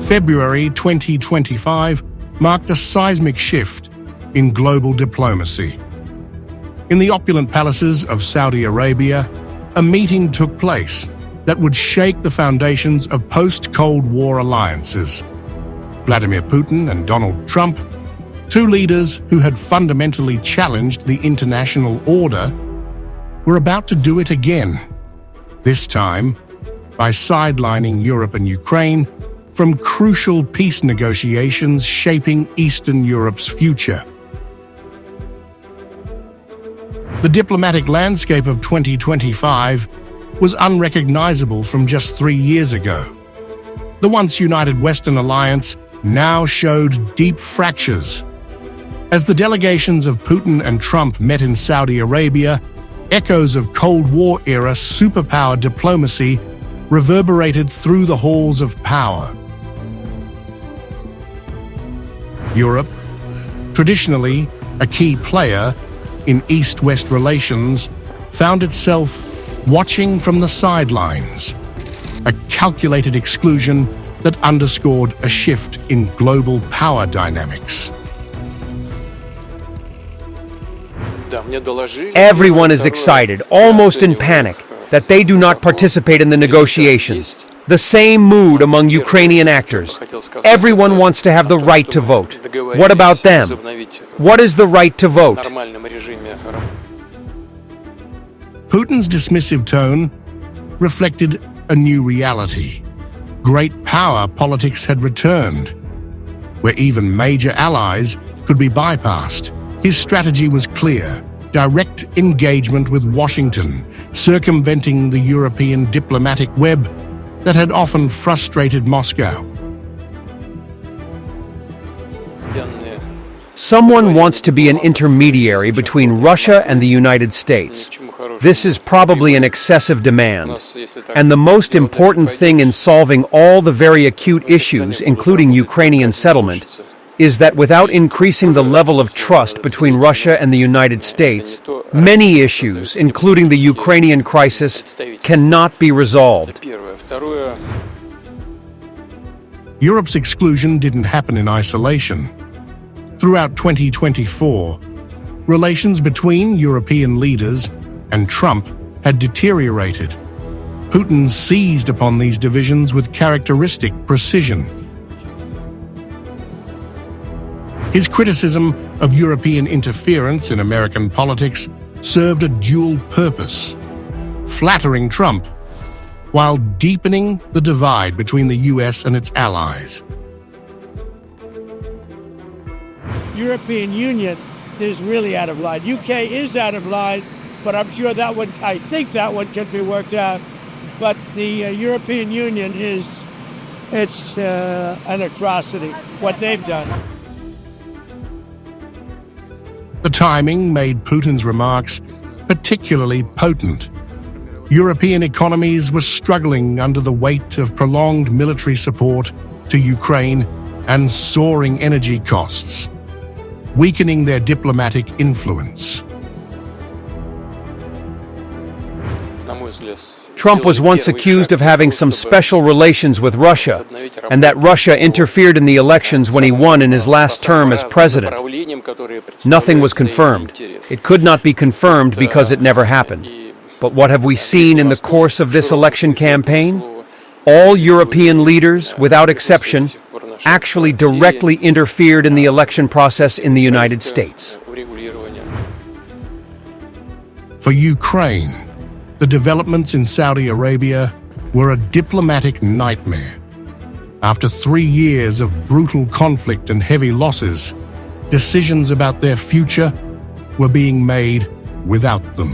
February 2025 marked a seismic shift in global diplomacy. In the opulent palaces of Saudi Arabia, a meeting took place that would shake the foundations of post-Cold War alliances. Vladimir Putin and Donald Trump, two leaders who had fundamentally challenged the international order, were about to do it again, this time by sidelining Europe and Ukraine from crucial peace negotiations shaping Eastern Europe's future. The diplomatic landscape of 2025 was unrecognizable from just 3 years ago. The once united Western alliance now showed deep fractures. As the delegations of Putin and Trump met in Saudi Arabia, echoes of Cold War-era superpower diplomacy reverberated through the halls of power. Europe, traditionally a key player in East-West relations, found itself watching from the sidelines, a calculated exclusion that underscored a shift in global power dynamics. Everyone is excited, almost in panic, that they do not participate in the negotiations. The same mood among Ukrainian actors. Everyone wants to have the right to vote. What about them? What is the right to vote? Putin's dismissive tone reflected a new reality. Great power politics had returned, where even major allies could be bypassed. His strategy was clear: direct engagement with Washington, circumventing the European diplomatic web that had often frustrated Moscow. Someone wants to be an intermediary between Russia and the United States. This is probably an excessive demand. And the most important thing in solving all the very acute issues, including Ukrainian settlement, is that without increasing the level of trust between Russia and the United States, many issues, including the Ukrainian crisis, cannot be resolved. Europe's exclusion didn't happen in isolation. Throughout 2024, relations between European leaders and Trump had deteriorated. Putin seized upon these divisions with characteristic precision. His criticism of European interference in American politics served a dual purpose: flattering Trump, while deepening the divide between the US and its allies. European Union is really out of line. UK is out of line, but I'm sure I think that one can be worked out. But the European Union it's an atrocity, what they've done. The timing made Putin's remarks particularly potent. European economies were struggling under the weight of prolonged military support to Ukraine and soaring energy costs, weakening their diplomatic influence. Trump was once accused of having some special relations with Russia, and that Russia interfered in the elections when he won in his last term as president. Nothing was confirmed. It could not be confirmed because it never happened. But what have we seen in the course of this election campaign? All European leaders, without exception, actually directly interfered in the election process in the United States. For Ukraine, the developments in Saudi Arabia were a diplomatic nightmare. After 3 years of brutal conflict and heavy losses, decisions about their future were being made without them.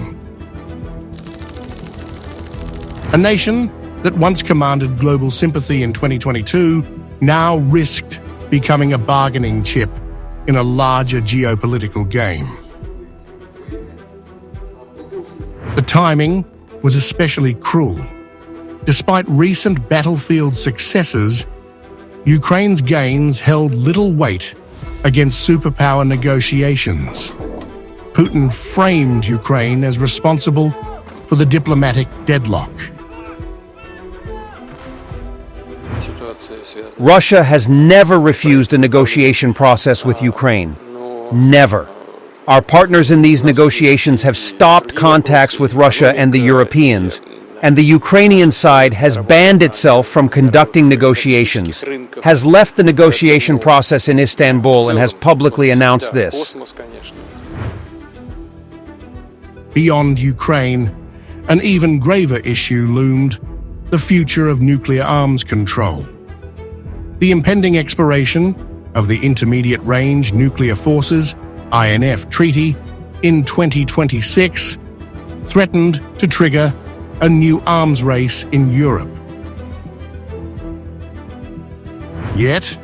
A nation that once commanded global sympathy in 2022 now risked becoming a bargaining chip in a larger geopolitical game. The timing was especially cruel. Despite recent battlefield successes, Ukraine's gains held little weight against superpower negotiations. Putin framed Ukraine as responsible for the diplomatic deadlock. Russia has never refused a negotiation process with Ukraine. Never. Our partners in these negotiations have stopped contacts with Russia and the Europeans, and the Ukrainian side has banned itself from conducting negotiations, has left the negotiation process in Istanbul, and has publicly announced this. Beyond Ukraine, an even graver issue loomed: the future of nuclear arms control. The impending expiration of the Intermediate Range Nuclear Forces (INF Treaty) in 2026 threatened to trigger a new arms race in Europe. Yet,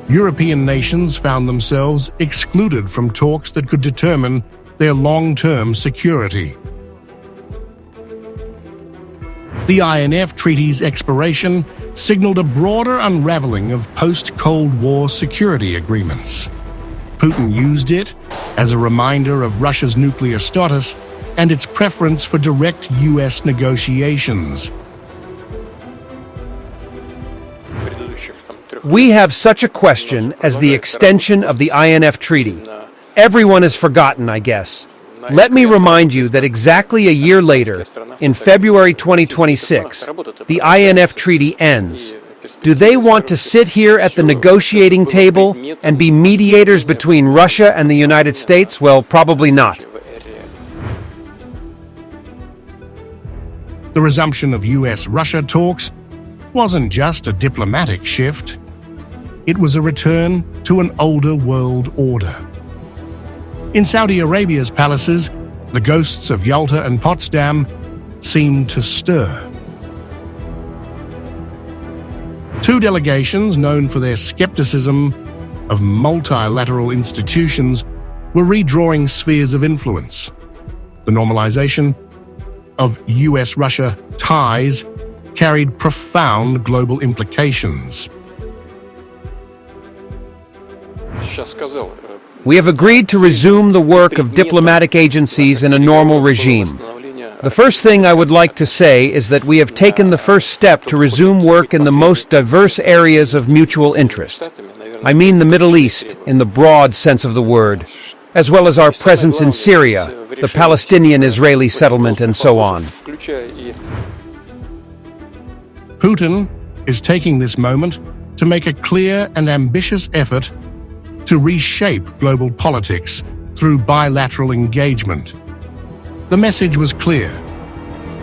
European nations found themselves excluded from talks that could determine their long-term security. The INF Treaty's expiration signaled a broader unraveling of post-Cold War security agreements. Putin used it as a reminder of Russia's nuclear status and its preference for direct U.S. negotiations. We have such a question as the extension of the INF Treaty. Everyone has forgotten, I guess. Let me remind you that exactly a year later, in February 2026, the INF Treaty ends. Do they want to sit here at the negotiating table and be mediators between Russia and the United States? Well, probably not. The resumption of U.S.-Russia talks wasn't just a diplomatic shift. It was a return to an older world order. In Saudi Arabia's palaces, the ghosts of Yalta and Potsdam seemed to stir. Two delegations known for their skepticism of multilateral institutions were redrawing spheres of influence. The normalization of US-Russia ties carried profound global implications. We have agreed to resume the work of diplomatic agencies in a normal regime. The first thing I would like to say is that we have taken the first step to resume work in the most diverse areas of mutual interest. I mean the Middle East in the broad sense of the word, as well as our presence in Syria, the Palestinian-Israeli settlement, and so on. Putin is taking this moment to make a clear and ambitious effort to reshape global politics through bilateral engagement. The message was clear.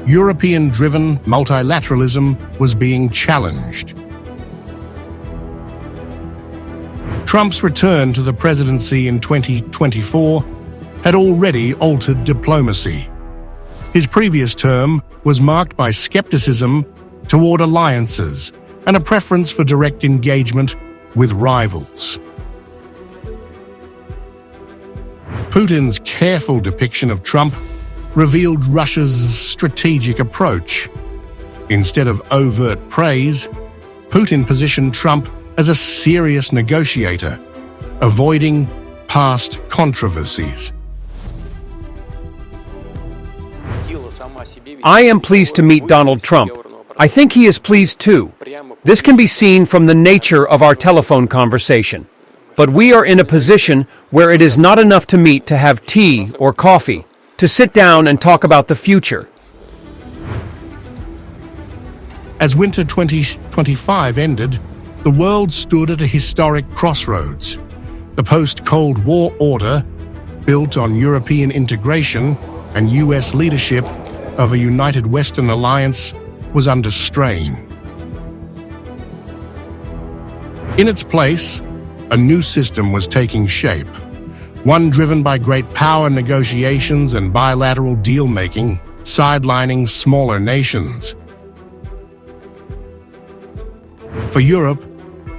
European-driven multilateralism was being challenged. Trump's return to the presidency in 2024 had already altered diplomacy. His previous term was marked by skepticism toward alliances and a preference for direct engagement with rivals. Putin's careful depiction of Trump revealed Russia's strategic approach. Instead of overt praise, Putin positioned Trump as a serious negotiator, avoiding past controversies. I am pleased to meet Donald Trump. I think he is pleased too. This can be seen from the nature of our telephone conversation. But we are in a position where it is not enough to meet to have tea or coffee, to sit down and talk about the future. As winter 2025 ended, the world stood at a historic crossroads. The post-Cold War order, built on European integration and US leadership of a united Western alliance, was under strain. In its place, a new system was taking shape, one driven by great power negotiations and bilateral deal-making, sidelining smaller nations. For Europe,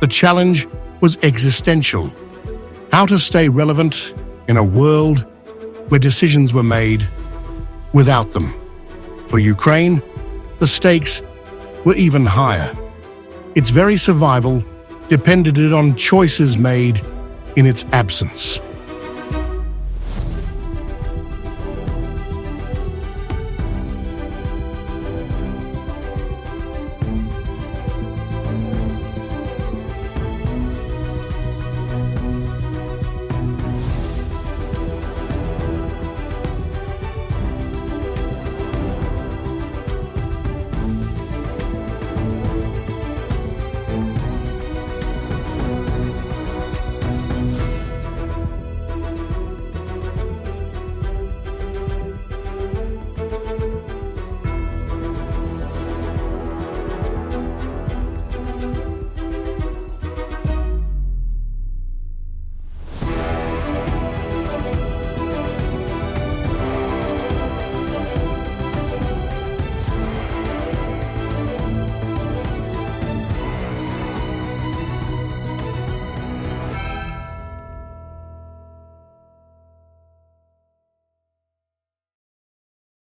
the challenge was existential: how to stay relevant in a world where decisions were made without them. For Ukraine, the stakes were even higher. Its very survival depended on choices made in its absence.